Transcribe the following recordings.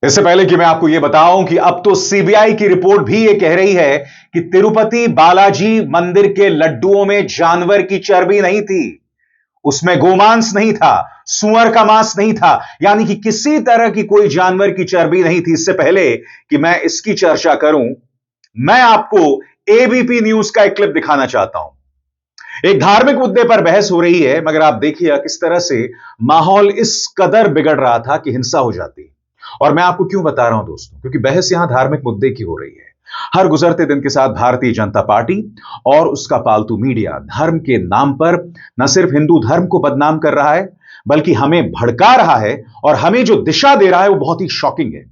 इससे पहले कि मैं आपको यह बताऊं कि अब तो सीबीआई की रिपोर्ट भी यह कह रही है कि तिरुपति बालाजी मंदिर के लड्डुओं में जानवर की चर्बी नहीं थी, उसमें गोमांस नहीं था, सुअर का मांस नहीं था, यानी कि किसी तरह की कोई जानवर की चर्बी नहीं थी। इससे पहले कि मैं इसकी चर्चा करूं, मैं आपको एबीपी न्यूज का एक क्लिप दिखाना चाहता हूं। एक धार्मिक मुद्दे पर बहस हो रही है, मगर आप देखिए किस तरह से माहौल इस कदर बिगड़ रहा था कि हिंसा हो जाती। और मैं आपको क्यों बता रहा हूं दोस्तों, क्योंकि बहस यहां धार्मिक मुद्दे की हो रही है। हर गुजरते दिन के साथ भारतीय जनता पार्टी और उसका पालतू मीडिया धर्म के नाम पर न सिर्फ हिंदू धर्म को बदनाम कर रहा है, बल्कि हमें भड़का रहा है, और हमें जो दिशा दे रहा है वो बहुत ही शॉकिंग है।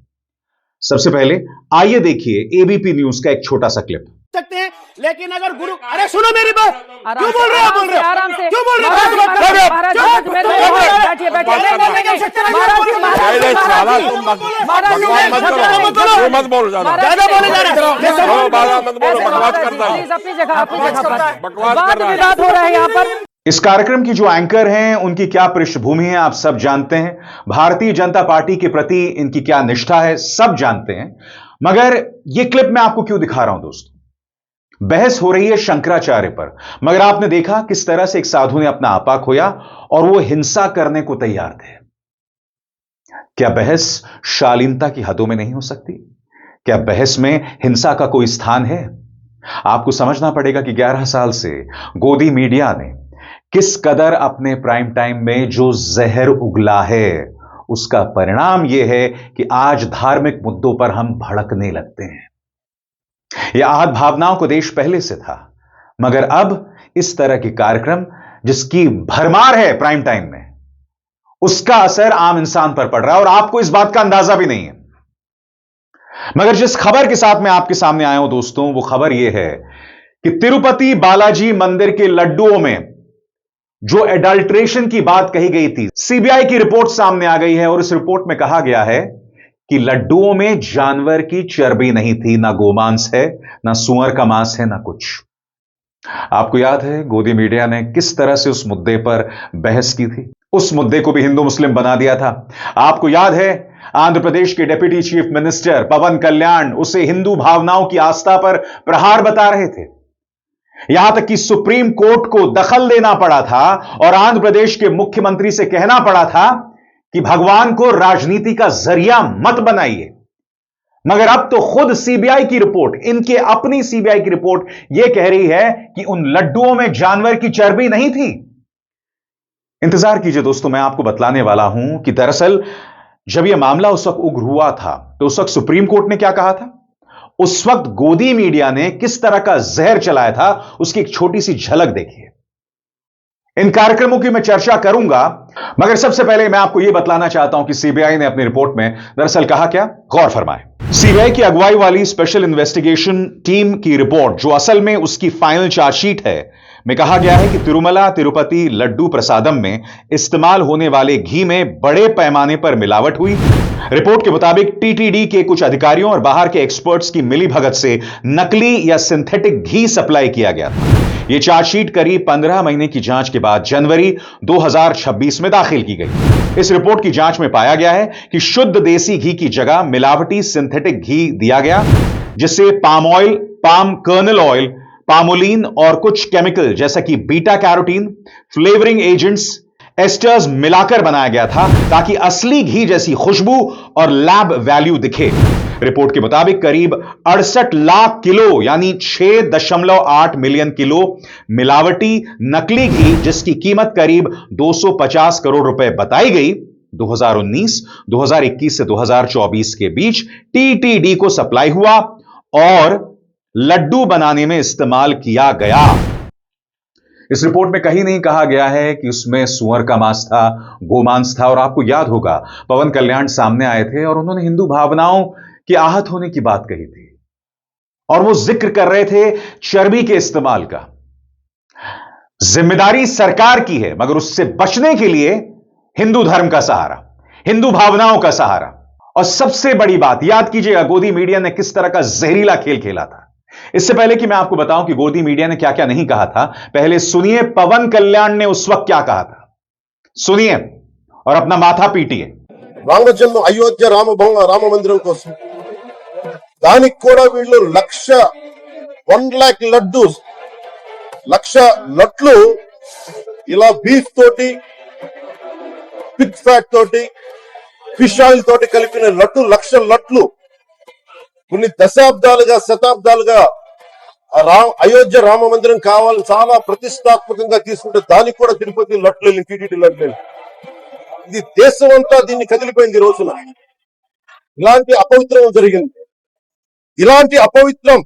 सबसे पहले आइए देखिए एबीपी न्यूज का एक छोटा सा क्लिप। सकते हैं, लेकिन अगर गुरु, अरे सुनो मेरी बात, क्यों बोल रहे हो? आराम से क्यों बोल रहे हो? मत बोलो, ज्यादा बोले जा रहे हो रहा है यहाँ पर। इस कार्यक्रम की जो एंकर हैं उनकी क्या पृष्ठभूमि है आप सब जानते हैं, भारतीय जनता पार्टी के प्रति इनकी क्या निष्ठा है सब जानते हैं। मगर यह क्लिप मैं आपको क्यों दिखा रहा हूं दोस्तों, बहस हो रही है शंकराचार्य पर, मगर आपने देखा किस तरह से एक साधु ने अपना आपा खोया और वो हिंसा करने को तैयार थे। क्या बहस शालीनता की हदों में नहीं हो सकती? क्या बहस में हिंसा का कोई स्थान है? आपको समझना पड़ेगा कि 11 साल से गोदी मीडिया ने किस कदर अपने प्राइम टाइम में जो जहर उगला है, उसका परिणाम यह है कि आज धार्मिक मुद्दों पर हम भड़कने लगते हैं। यह आहत भावनाओं को देश पहले से था, मगर अब इस तरह के कार्यक्रम जिसकी भरमार है प्राइम टाइम में, उसका असर आम इंसान पर पड़ रहा है और आपको इस बात का अंदाजा भी नहीं है। मगर जिस खबर के साथ मैं आपके सामने आया हूं दोस्तों, वो खबर यह है कि तिरुपति बालाजी मंदिर के लड्डुओं में जो एडल्ट्रेशन की बात कही गई थी, सीबीआई की रिपोर्ट सामने आ गई है और इस रिपोर्ट में कहा गया है कि लड्डुओं में जानवर की चर्बी नहीं थी, ना गोमांस है, ना सुअर का मांस है, ना कुछ। आपको याद है गोदी मीडिया ने किस तरह से उस मुद्दे पर बहस की थी, उस मुद्दे को भी हिंदू मुस्लिम बना दिया था। आपको याद है आंध्र प्रदेश के डिप्टी चीफ मिनिस्टर पवन कल्याण उसे हिंदू भावनाओं की आस्था पर प्रहार बता रहे थे, यहां तक कि सुप्रीम कोर्ट को दखल देना पड़ा था और आंध्र प्रदेश के मुख्यमंत्री से कहना पड़ा था कि भगवान को राजनीति का जरिया मत बनाइए। मगर अब तो खुद सीबीआई की रिपोर्ट, इनके अपनी सीबीआई की रिपोर्ट यह कह रही है कि उन लड्डुओं में जानवर की चर्बी नहीं थी। इंतजार कीजिए दोस्तों, मैं आपको बतलाने वाला हूं कि दरअसल जब यह मामला उस वक्त उग्र हुआ था तो उस वक्त सुप्रीम कोर्ट ने क्या कहा था, उस वक्त गोदी मीडिया ने किस तरह का जहर चलाया था, उसकी एक छोटी सी झलक देखिए। इन कार्यक्रमों की मैं चर्चा करूंगा, मगर सबसे पहले मैं आपको यह बतलाना चाहता हूं कि सीबीआई ने अपनी रिपोर्ट में दरअसल कहा क्या, गौर फरमाएं। सीबीआई की अगुवाई वाली स्पेशल इन्वेस्टिगेशन टीम की रिपोर्ट, जो असल में उसकी फाइनल चार्जशीट है, में कहा गया है कि तिरुमला तिरुपति लड्डू प्रसादम में इस्तेमाल होने वाले घी में बड़े पैमाने पर मिलावट हुई। रिपोर्ट के मुताबिक टीटीडी के कुछ अधिकारियों और बाहर के एक्सपर्ट्स की मिलीभगत से नकली या सिंथेटिक घी सप्लाई किया गया था। यह चार्जशीट करीब 15 महीने की जांच के बाद जनवरी 2026 में दाखिल की गई। इस रिपोर्ट की जांच में पाया गया है कि शुद्ध देसी घी की जगह मिलावटी सिंथेटिक घी दिया गया, जिससे palm oil, palm kernel oil, palmolein और कुछ केमिकल जैसा कि beta carotene, flavouring agents, esters मिलाकर बनाया गया था ताकि असली घी जैसी खुशबू और लैब वैल्यू दिखे। रिपोर्ट के मुताबिक करीब 68 लाख किलो यानी 6.8 मिलियन किलो मिलावटी नकली घी, जिसकी कीमत करीब 250 करोड़ रुपए बताई गई, 2019, 2021 से 2024 के बीच टीटीडी को सप्लाई हुआ और लड्डू बनाने में इस्तेमाल किया गया। इस रिपोर्ट में कहीं नहीं कहा गया है कि उसमें सुअर का मांस था, गोमांस था। और आपको याद होगा पवन कल्याण सामने आए थे और उन्होंने हिंदू भावनाओं के आहत होने की बात कही थी और वो जिक्र कर रहे थे चर्बी के इस्तेमाल का। जिम्मेदारी सरकार की है, मगर उससे बचने के लिए हिंदू धर्म का सहारा, हिंदू भावनाओं का सहारा। और सबसे बड़ी बात याद कीजिएगा, गोदी मीडिया ने किस तरह का जहरीला खेल खेला था। इससे पहले कि मैं आपको बताऊं कि गोदी मीडिया ने क्या क्या नहीं कहा था, पहले सुनिए पवन कल्याण ने उस वक्त क्या कहा था। सुनिए और अपना माथा पीटिए। రామజన్మ అయోధ్య రామ మందిరం కోసం దానికి కూడా వీళ్ళు 1,00,000 లడ్డు 1,00,000 లడ్లు ఇలా బీఫ్ తోటి పిగ్ ఫ్యాట్ తోటి ఫిష్ ఆయిల్ తోటి కలిపిన లడ్డు 1,00,000 లడ్లు కొన్ని దశాబ్దాలుగా శతాబ్దాలుగా అయోధ్య రామ మందిరం కావాలని చాలా ప్రతిష్టాత్మకంగా తీసుకుంటే దానికి కూడా తిరుపతి లడ్లు టీటీడీ లడ్లు. ఇది దేశం అంతా దీన్ని కదిలిపోయింది. ఈ రోజున ఇలాంటి అపవిత్రం జరిగింది. ఇలాంటి అపవిత్రం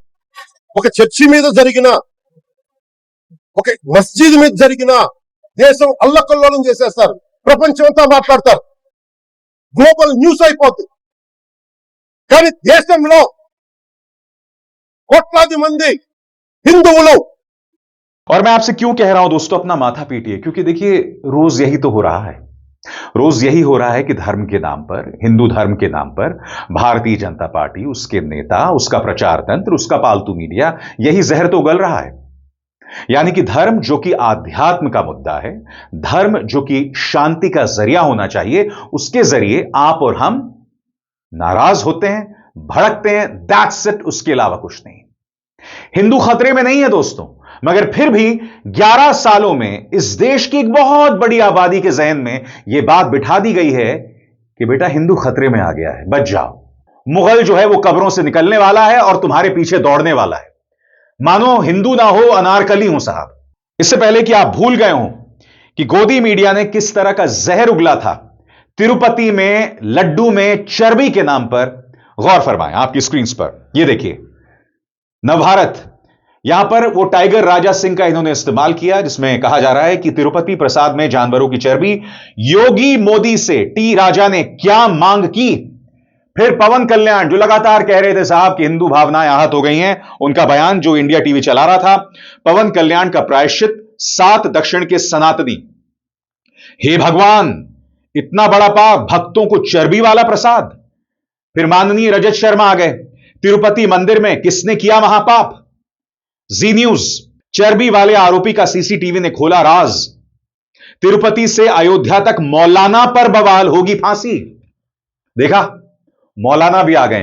ఒక చర్చి మీద జరిగిన, ఒక మస్జిద్ మీద జరిగిన దేశం అల్లకల్లోలం చేసేస్తారు. ప్రపంచం అంతా మాట్లాడతారు. గ్లోబల్ న్యూస్ అయిపోతుంది. కానీ దేశంలో కోట్లాది మంది हिंदुओं। और मैं आपसे क्यों कह रहा हूं दोस्तों अपना माथा पीटिए, क्योंकि देखिए रोज यही तो हो रहा है। रोज यही हो रहा है कि धर्म के नाम पर, हिंदू धर्म के नाम पर भारतीय जनता पार्टी, उसके नेता, उसका प्रचार तंत्र, उसका पालतू मीडिया, यही जहर तो उगल रहा है। यानी कि धर्म जो कि आध्यात्म का मुद्दा है, धर्म जो कि शांति का जरिया होना चाहिए, उसके जरिए आप और हम नाराज होते हैं, भड़कते हैं। दैट्स इट, उसके अलावा कुछ नहीं। हिंदू खतरे में नहीं है दोस्तों, मगर फिर भी 11 सालों में इस देश की एक बहुत बड़ी आबादी के जहन में यह बात बिठा दी गई है कि बेटा हिंदू खतरे में आ गया है, बच जाओ। मुगल जो है वो कब्रों से निकलने वाला है और तुम्हारे पीछे दौड़ने वाला है। मानो हिंदू ना हो, अनारकली हो साहब। इससे पहले कि आप भूल गए हो कि गोदी मीडिया ने किस तरह का जहर उगला था तिरुपति में लड्डू में चर्बी के नाम पर, गौर फरमाएं आपकी स्क्रीन पर, यह देखिए नवभारत, यहां पर वो टाइगर राजा सिंह का इन्होंने इस्तेमाल किया, जिसमें कहा जा रहा है कि तिरुपति प्रसाद में जानवरों की चर्बी। योगी मोदी से टी राजा ने क्या मांग की? फिर पवन कल्याण जो लगातार कह रहे थे साहब कि हिंदू भावनाएं आहत हो गई हैं, उनका बयान जो इंडिया टीवी चला रहा था, पवन कल्याण का प्रायश्चित 7 दक्षिण के सनातनी। हे भगवान, इतना बड़ा पाप, भक्तों को चर्बी वाला प्रसाद। फिर माननीय रजत शर्मा आ गए, तिरुपति मंदिर में किसने किया महापाप? जी न्यूज, चर्बी वाले आरोपी का सीसीटीवी ने खोला राज। तिरुपति से अयोध्या तक मौलाना पर बवाल, होगी फांसी। देखा, मौलाना भी आ गए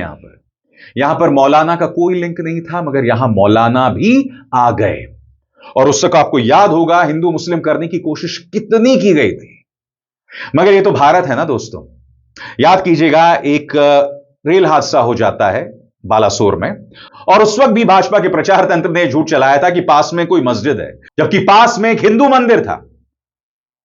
यहां पर मौलाना का कोई लिंक नहीं था, मगर यहां मौलाना भी आ गए। और उस वक्त आपको याद होगा हिंदू मुस्लिम करने की कोशिश कितनी की गई थी, मगर यह तो भारत है ना दोस्तों। याद कीजिएगा, एक रेल हादसा हो जाता है बालासोर में, और उस वक्त भी भाजपा के प्रचार तंत्र ने झूठ चलाया था कि पास में कोई मस्जिद है, जबकि पास में एक हिंदू मंदिर था।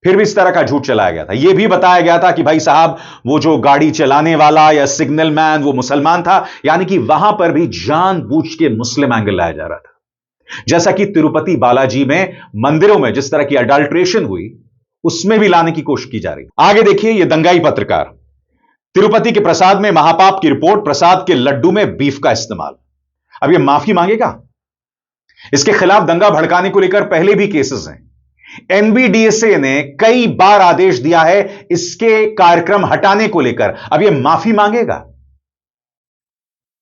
फिर भी इस तरह का झूठ चलाया गया था। यह भी बताया गया था कि भाई साहब वो जो गाड़ी चलाने वाला या सिग्नल मैन वो मुसलमान था, यानी कि वहां पर भी जानबूझ के मुस्लिम एंगल लाया जा रहा था। जैसा कि तिरुपति बालाजी में मंदिरों में जिस तरह की अडल्ट्रेशन हुई, उसमें भी लाने की कोशिश की जा रही। आगे देखिए, यह दंगाई पत्रकार, तिरुपति के प्रसाद में महापाप की रिपोर्ट, प्रसाद के लड्डू में बीफ का इस्तेमाल। अब यह माफी मांगेगा? इसके खिलाफ दंगा भड़काने को लेकर पहले भी केसेस हैं। एनबीडीएसए ने कई बार आदेश दिया है इसके कार्यक्रम हटाने को लेकर। अब यह माफी मांगेगा?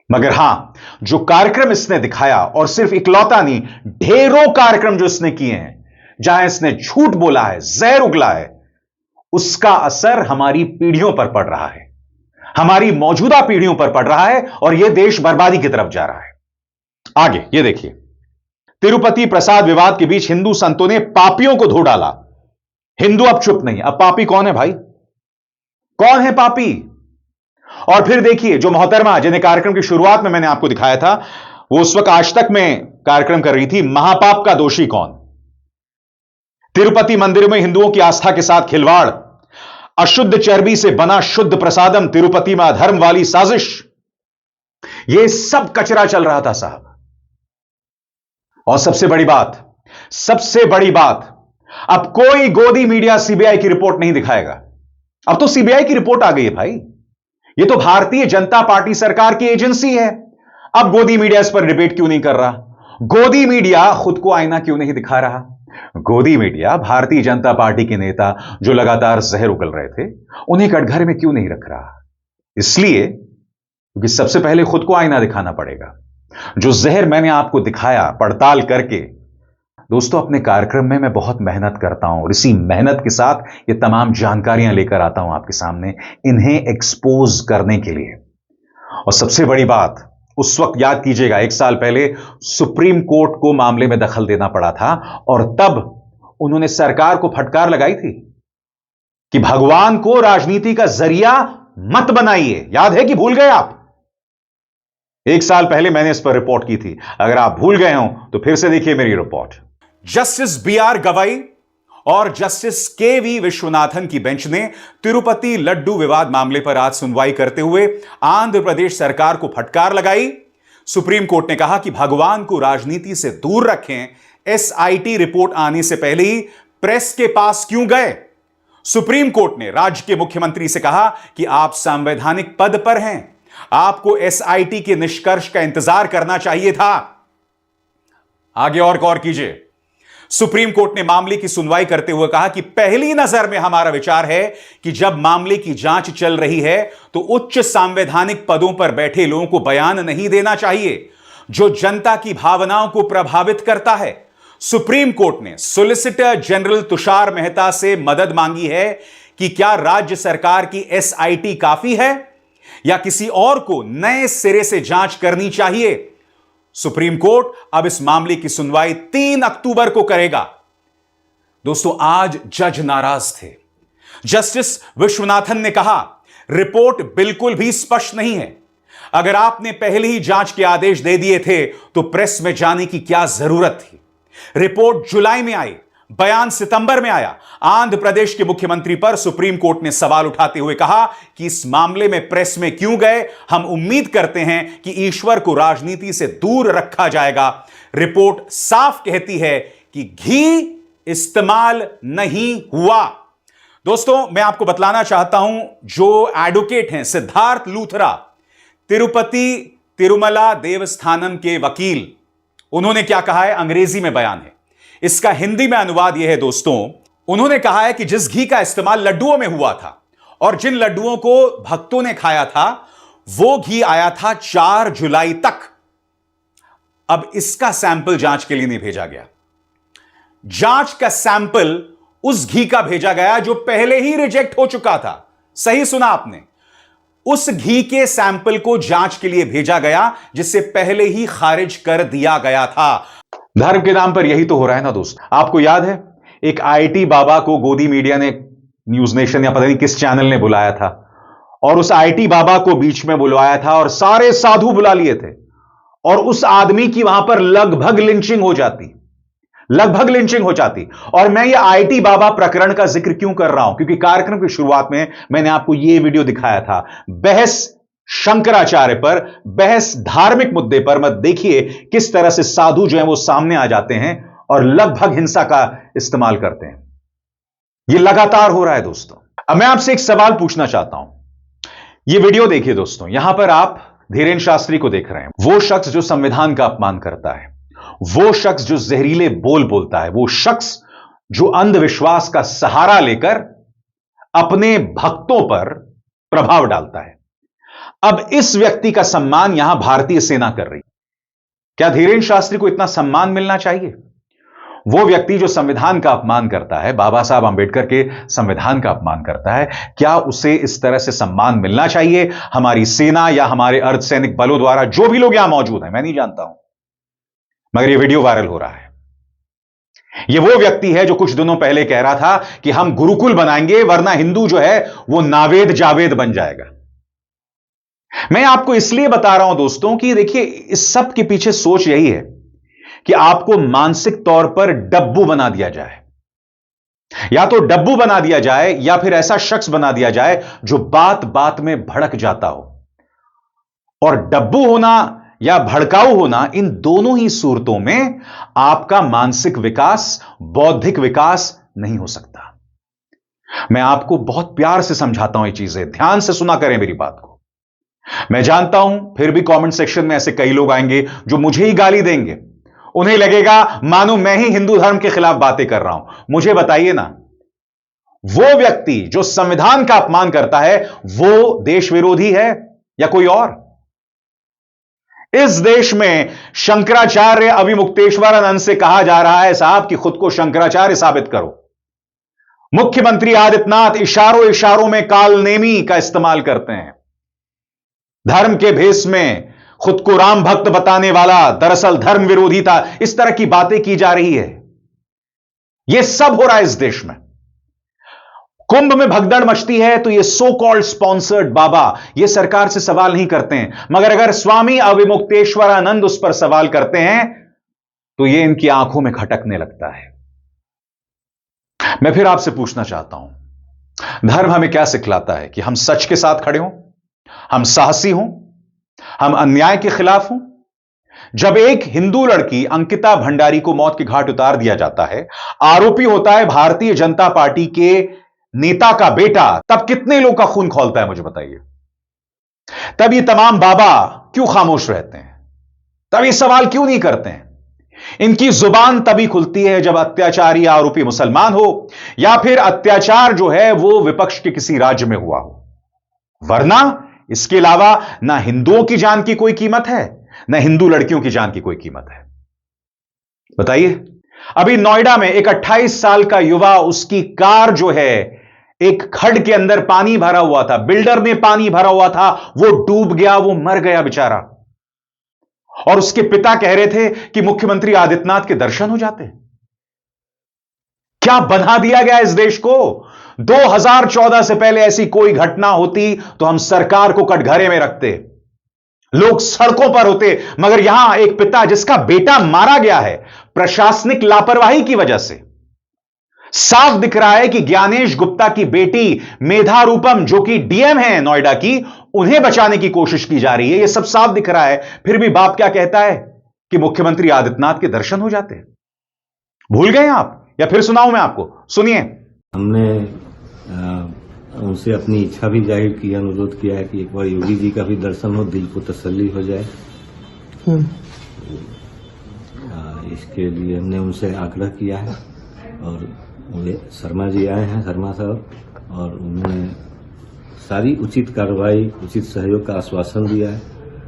मगर हां, जो कार्यक्रम इसने दिखाया, और सिर्फ इकलौता नहीं, ढेरों कार्यक्रम जो इसने किए हैं, जहां इसने झूठ बोला है, जहर उगला है, उसका असर हमारी पीढ़ियों पर पड़ रहा है, हमारी मौजूदा पीढ़ियों पर पड़ रहा है, और यह देश बर्बादी की तरफ जा रहा है। आगे यह देखिए, तिरुपति प्रसाद विवाद के बीच हिंदू संतों ने पापियों को धो डाला। हिंदू अब चुप नहीं। अब पापी कौन है भाई? कौन है पापी? और फिर देखिए, जो मोहतरमा जिन्हें कार्यक्रम की शुरुआत में मैंने आपको दिखाया था, वो उस वक्त आज तक में कार्यक्रम कर रही थी, महापाप का दोषी कौन? तिरुपति मंदिर में हिंदुओं की आस्था के साथ खिलवाड़, अशुद्ध चर्बी से बना शुद्ध प्रसादम, तिरुपति में अधर्म वाली साजिश, यह सब कचरा चल रहा था साहब। और सबसे बड़ी बात, अब कोई गोदी मीडिया सीबीआई की रिपोर्ट नहीं दिखाएगा। अब तो सीबीआई की रिपोर्ट आ गई है भाई, यह तो भारतीय जनता पार्टी सरकार की एजेंसी है। अब गोदी मीडिया इस पर डिबेट क्यों नहीं कर रहा? गोदी मीडिया खुद को आईना क्यों नहीं दिखा रहा? गोदी मीडिया भारतीय जनता पार्टी के नेता जो लगातार जहर उगल रहे थे, उन्हें कटघरे में क्यों नहीं रख रहा? इसलिए क्योंकि सबसे पहले खुद को आईना दिखाना पड़ेगा। जो जहर मैंने आपको दिखाया पड़ताल करके, दोस्तों, अपने कार्यक्रम में मैं बहुत मेहनत करता हूं और इसी मेहनत के साथ ये तमाम जानकारियां लेकर आता हूं आपके सामने, इन्हें एक्सपोज करने के लिए। और सबसे बड़ी बात, उस वक्त याद कीजिएगा, 1 साल पहले सुप्रीम कोर्ट को मामले में दखल देना पड़ा था और तब उन्होंने सरकार को फटकार लगाई थी कि भगवान को राजनीति का जरिया मत बनाइए। याद है कि भूल गए आप? 1 साल पहले मैंने इस पर रिपोर्ट की थी। अगर आप भूल गए हो तो फिर से देखिए मेरी रिपोर्ट। जस्टिस BR गवई और जस्टिस KV विश्वनाथन की बेंच ने तिरुपति लड्डू विवाद मामले पर आज सुनवाई करते हुए आंध्र प्रदेश सरकार को फटकार लगाई। सुप्रीम कोर्ट ने कहा कि भगवान को राजनीति से दूर रखें। SIT रिपोर्ट आने से पहले ही प्रेस के पास क्यों गए? सुप्रीम कोर्ट ने राज्य के मुख्यमंत्री से कहा कि आप संवैधानिक पद पर हैं, आपको SIT के निष्कर्ष का इंतजार करना चाहिए था। आगे और गौर कीजिए। सुप्रीम कोर्ट ने मामले की सुनवाई करते हुए कहा कि पहली नजर में हमारा विचार है कि जब मामले की जांच चल रही है तो उच्च संवैधानिक पदों पर बैठे लोगों को बयान नहीं देना चाहिए जो जनता की भावनाओं को प्रभावित करता है। सुप्रीम कोर्ट ने सॉलिसिटर जनरल तुषार मेहता से मदद मांगी है कि क्या राज्य सरकार की SIT काफी है या किसी और को नए सिरे से जांच करनी चाहिए। सुप्रीम कोर्ट अब इस मामले की सुनवाई 3 अक्टूबर को करेगा। दोस्तों, आज जज नाराज थे। जस्टिस विश्वनाथन ने कहा, रिपोर्ट बिल्कुल भी स्पष्ट नहीं है। अगर आपने पहले ही जांच के आदेश दे दिए थे तो प्रेस में जाने की क्या जरूरत थी? रिपोर्ट जुलाई में आई, बयान सितंबर में आया। आंध्र प्रदेश के मुख्यमंत्री पर सुप्रीम कोर्ट ने सवाल उठाते हुए कहा कि इस मामले में प्रेस में क्यों गए? हम उम्मीद करते हैं कि ईश्वर को राजनीति से दूर रखा जाएगा। रिपोर्ट साफ कहती है कि घी इस्तेमाल नहीं हुआ। दोस्तों, मैं आपको बतलाना चाहता हूं, जो एडवोकेट हैं सिद्धार्थ लूथरा, तिरुपति तिरुमला देवस्थानम के वकील, उन्होंने क्या कहा है, अंग्रेजी में बयान है, इसका हिंदी में अनुवाद यह है। दोस्तों, उन्होंने कहा है कि जिस घी का इस्तेमाल लड्डुओं में हुआ था और जिन लड्डुओं को भक्तों ने खाया था वो घी आया था 4 जुलाई तक। अब इसका सैंपल जांच के लिए नहीं भेजा गया। जांच का सैंपल उस घी का भेजा गया जो पहले ही रिजेक्ट हो चुका था। सही सुना आपने, उस घी के सैंपल को जांच के लिए भेजा गया जिसे पहले ही खारिज कर दिया गया था। धर्म के नाम पर यही तो हो रहा है ना दोस्त। आपको याद है, एक IT बाबा को गोदी मीडिया ने, न्यूज नेशन या पता नहीं किस चैनल ने बुलाया था और उस IT बाबा को बीच में बुलवाया था और सारे साधु बुला लिए थे और उस आदमी की वहां पर लगभग लिंचिंग हो जाती। और मैं ये IT बाबा प्रकरण का जिक्र क्यों कर रहा हूं? क्योंकि कार्यक्रम की शुरुआत में मैंने आपको यह वीडियो दिखाया था, बहस शंकराचार्य पर, बहस धार्मिक मुद्दे पर। मत देखिए किस तरह से साधु जो है वो सामने आ जाते हैं और लगभग हिंसा का इस्तेमाल करते हैं। यह लगातार हो रहा है दोस्तों। अब मैं आपसे एक सवाल पूछना चाहता हूं। यह वीडियो देखिए दोस्तों, यहां पर आप धीरेन्द्र शास्त्री को देख रहे हैं, वो शख्स जो संविधान का अपमान करता है, वो शख्स जो जहरीले बोल बोलता है, वो शख्स जो अंधविश्वास का सहारा लेकर अपने भक्तों पर प्रभाव डालता है। अब इस व्यक्ति का सम्मान यहां भारतीय सेना कर रही। क्या धीरेन्द्र शास्त्री को इतना सम्मान मिलना चाहिए? वो व्यक्ति जो संविधान का अपमान करता है, बाबा साहब अंबेडकर के संविधान का अपमान करता है, क्या उसे इस तरह से सम्मान मिलना चाहिए हमारी सेना या हमारे अर्धसैनिक बलों द्वारा? जो भी लोग यहां मौजूद हैं, मैं नहीं जानता हूं, मगर यह वीडियो वायरल हो रहा है। यह वो व्यक्ति है जो कुछ दिनों पहले कह रहा था कि हम गुरुकुल बनाएंगे वरना हिंदू जो है वो नावेद जावेद बन जाएगा। मैं आपको इसलिए बता रहा हूं दोस्तों कि देखिए, इस सब के पीछे सोच यही है कि आपको मानसिक तौर पर डब्बू बना दिया जाए। या तो डब्बू बना दिया जाए या फिर ऐसा शख्स बना दिया जाए जो बात बात में भड़क जाता हो। और डब्बू होना या भड़काऊ होना, इन दोनों ही सूरतों में आपका मानसिक विकास, बौद्धिक विकास नहीं हो सकता। मैं आपको बहुत प्यार से समझाता हूं ये चीजें, ध्यान से सुना करें मेरी बात को। मैं जानता हूं फिर भी कमेंट सेक्शन में ऐसे कई लोग आएंगे जो मुझे ही गाली देंगे। उन्हें लगेगा मानो मैं ही हिंदू धर्म के खिलाफ बातें कर रहा हूं। मुझे बताइए ना, वो व्यक्ति जो संविधान का अपमान करता है वो देश विरोधी है या कोई और? इस देश में शंकराचार्य अविमुक्तेश्वरानंद से कहा जा रहा है साहब कि खुद को शंकराचार्य साबित करो। मुख्यमंत्री आदित्यनाथ इशारों इशारों में कालनेमी का इस्तेमाल करते हैं। धर्म के भेष में खुद को राम भक्त बताने वाला दरअसल धर्म विरोधी था, इस तरह की बातें की जा रही है। यह सब हो रहा है इस देश में। कुंभ में भगदड़ मचती है तो ये सो कॉल्ड स्पॉन्सर्ड बाबा ये सरकार से सवाल नहीं करते हैं, मगर अगर स्वामी अविमुक्तेश्वरानंद उस पर सवाल करते हैं तो ये इनकी आंखों में खटकने लगता है। मैं फिर आपसे पूछना चाहता हूं, धर्म हमें क्या सिखलाता है? कि हम सच के साथ खड़े हों, हम साहसी हों, हम अन्याय के खिलाफ हों। जब एक हिंदू लड़की अंकिता भंडारी को मौत के घाट उतार दिया जाता है, आरोपी होता है भारतीय जनता पार्टी के नेता का बेटा, तब कितने लोग का खून खौलता है मुझे बताइए? तब ये तमाम बाबा क्यों खामोश रहते हैं? तब ये सवाल क्यों नहीं करते हैं? इनकी जुबान तभी खुलती है जब अत्याचारी आरोपी मुसलमान हो या फिर अत्याचार जो है वो विपक्ष के किसी राज्य में हुआ हो, वरना इसके अलावा ना हिंदुओं की जान की कोई कीमत है, ना हिंदू लड़कियों की जान की कोई कीमत है। बताइए, अभी नोएडा में एक 28 साल का युवा, उसकी कार जो है एक खड्ड के अंदर पानी भरा हुआ था, बिल्डर में पानी भरा हुआ था, वो डूब गया, वो मर गया बेचारा। और उसके पिता कह रहे थे कि मुख्यमंत्री आदित्यनाथ के दर्शन हो जाते। क्या बना दिया गया इस देश को? 2014 से पहले ऐसी कोई घटना होती तो हम सरकार को कटघरे में रखते, लोग सड़कों पर होते, मगर यहां एक पिता जिसका बेटा मारा गया है प्रशासनिक लापरवाही की वजह से। साफ दिख रहा है कि ज्ञानेश गुप्ता की बेटी मेधा रूपम जो कि डीएम है नोएडा की, उन्हें बचाने की कोशिश की जा रही है। यह सब साफ दिख रहा है, फिर भी बाप क्या कहता है कि मुख्यमंत्री आदित्यनाथ के दर्शन हो जाते। भूल गए आप या फिर सुनाऊं मैं आपको? सुनिए। हमने उनसे अपनी इच्छा भी जाहिर की, अनुरोध किया है कि एक बार योगी जी का भी दर्शन हो, दिल को तसल्ली हो जाए। इसके लिए हमने उनसे आग्रह किया है और शर्मा जी आए हैं, शर्मा साहब, और उन्होंने सारी उचित कार्रवाई, उचित सहयोग का आश्वासन दिया है।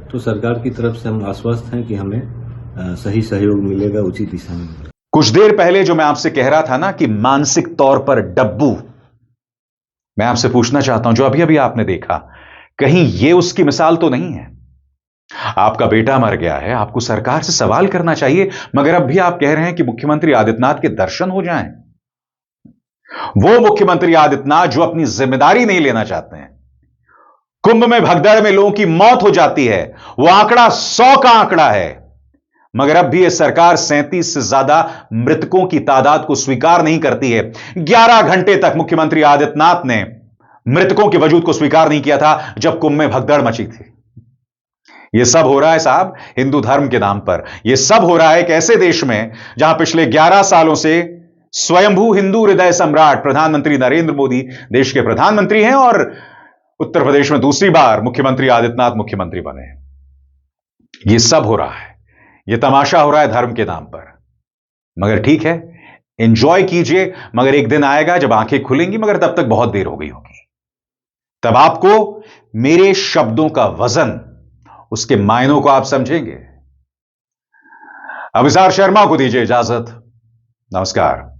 तो सरकार की तरफ से हम आश्वस्त हैं कि हमें सही सहयोग मिलेगा, उचित दिशा में। कुछ देर पहले जो मैं आपसे कह रहा था ना कि मानसिक तौर पर डब्बू, मैं आपसे पूछना चाहता हूं, जो अभी अभी आपने देखा, कहीं यह उसकी मिसाल तो नहीं है? आपका बेटा मर गया है, आपको सरकार से सवाल करना चाहिए, मगर अब भी आप कह रहे हैं कि मुख्यमंत्री आदित्यनाथ के दर्शन हो जाएं। वो मुख्यमंत्री आदित्यनाथ जो अपनी जिम्मेदारी नहीं लेना चाहते हैं। कुंभ में भगदड़ में लोगों की मौत हो जाती है, वो आंकड़ा 100 का आंकड़ा है, मगर अब भी यह सरकार 37 से ज्यादा मृतकों की तादाद को स्वीकार नहीं करती है। 11 घंटे तक मुख्यमंत्री आदित्यनाथ ने मृतकों के वजूद को स्वीकार नहीं किया था जब कुंभ में भगदड़ मची थी। यह सब हो रहा है साहब हिंदू धर्म के नाम पर। यह सब हो रहा है एक ऐसे देश में जहां पिछले 11 सालों से स्वयंभू हिंदू हृदय सम्राट प्रधानमंत्री नरेंद्र मोदी देश के प्रधानमंत्री हैं और उत्तर प्रदेश में दूसरी बार मुख्यमंत्री आदित्यनाथ मुख्यमंत्री बने हैं। यह सब हो रहा है, यह तमाशा हो रहा है धर्म के नाम पर। मगर ठीक है, एंजॉय कीजिए, मगर एक दिन आएगा जब आंखें खुलेंगी, मगर तब तक बहुत देर हो गई होगी। तब आपको मेरे शब्दों का वजन, उसके मायनों को आप समझेंगे। अभिसार शर्मा को दीजिए इजाजत। नमस्कार।